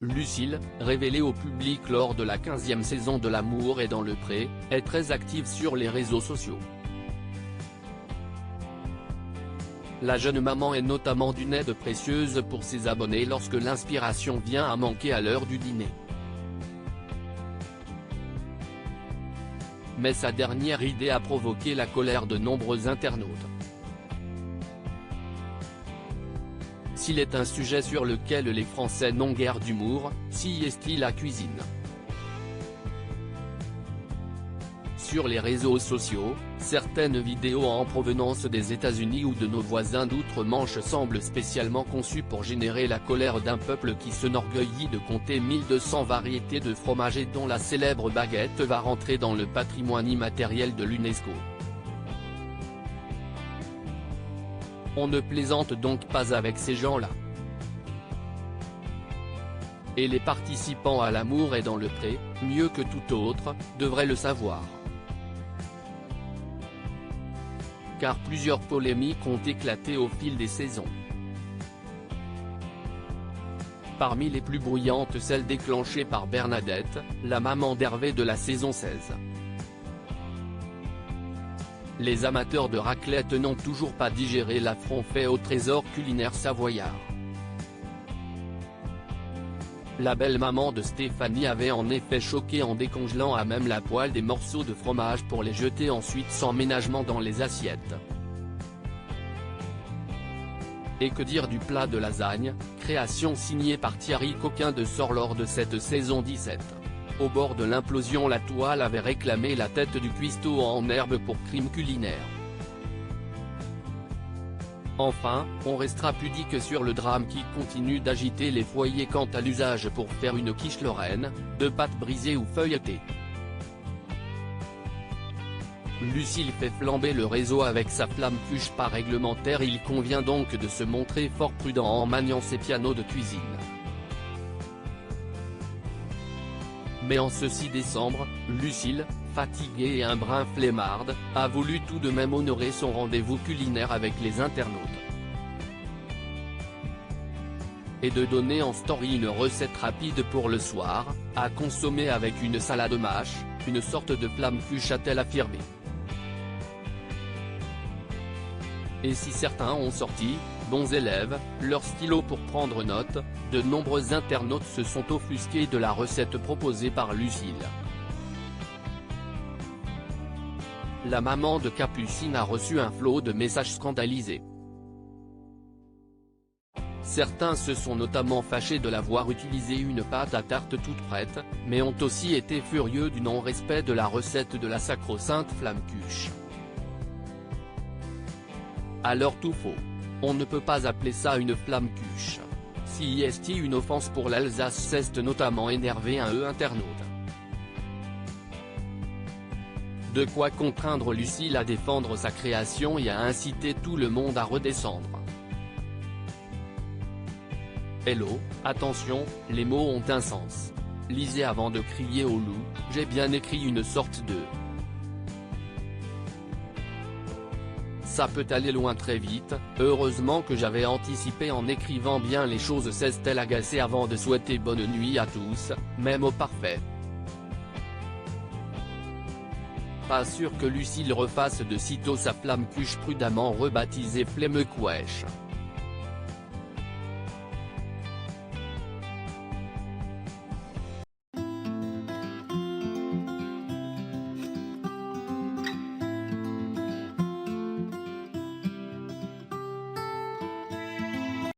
Lucille, révélée au public lors de la 15e saison de L'amour est dans le pré, est très active sur les réseaux sociaux. La jeune maman est notamment d'une aide précieuse pour ses abonnés lorsque l'inspiration vient à manquer à l'heure du dîner. Mais sa dernière idée a provoqué la colère de nombreux internautes. S'il est un sujet sur lequel les Français n'ont guère d'humour, si est-il la cuisine. Sur les réseaux sociaux, certaines vidéos en provenance des États-Unis ou de nos voisins d'outre-Manche semblent spécialement conçues pour générer la colère d'un peuple qui s'enorgueillit de compter 1200 variétés de fromage et dont la célèbre baguette va rentrer dans le patrimoine immatériel de l'UNESCO. On ne plaisante donc pas avec ces gens-là. Et les participants à L'amour est dans le pré, mieux que tout autre, devraient le savoir. Car plusieurs polémiques ont éclaté au fil des saisons. Parmi les plus bruyantes celle déclenchée par Bernadette, la maman d'Hervé de la saison 16. Les amateurs de raclette n'ont toujours pas digéré l'affront fait au trésor culinaire savoyard. La belle maman de Stéphanie avait en effet choqué en décongelant à même la poêle des morceaux de fromage pour les jeter ensuite sans ménagement dans les assiettes. Et que dire du plat de lasagne, création signée par Thierry Coquin de Sort lors de cette saison 17. Au bord de l'implosion, la toile avait réclamé la tête du cuistot en herbe pour crime culinaire. Enfin, on restera pudique sur le drame qui continue d'agiter les foyers quant à l'usage pour faire une quiche lorraine, de pâte brisée ou feuilletée. Lucille fait flamber le réseau avec sa flamme cuche pas réglementaire. Il convient donc de se montrer fort prudent en maniant ses pianos de cuisine. Mais en ce 6 décembre, Lucille, fatiguée et un brin flemmarde, a voulu tout de même honorer son rendez-vous culinaire avec les internautes. Et de donner en story une recette rapide pour le soir, à consommer avec une salade mâche, une sorte de flamme cuche a-t-elle affirmé. Et si certains ont sorti, bons élèves, leur stylo pour prendre note, de nombreux internautes se sont offusqués de la recette proposée par Lucille. La maman de Capucine a reçu un flot de messages scandalisés. Certains se sont notamment fâchés de la voir utiliser une pâte à tarte toute prête, mais ont aussi été furieux du non-respect de la recette de la sacro-sainte flamme cuche. Alors tout faux. On ne peut pas appeler ça une flamme cuche. Si est une offense pour l'Alsace, c'est notamment énervé un internaute. De quoi contraindre Lucille à défendre sa création et à inciter tout le monde à redescendre. Hello, attention, les mots ont un sens. Lisez avant de crier au loup, j'ai bien écrit une sorte de... Ça peut aller loin très vite, heureusement que j'avais anticipé en écrivant bien les choses, s'est-elle agacée avant de souhaiter bonne nuit à tous, même au parfait. Pas sûr que Lucille refasse de sitôt sa flamme cuche prudemment rebaptisée Flemme Couèche.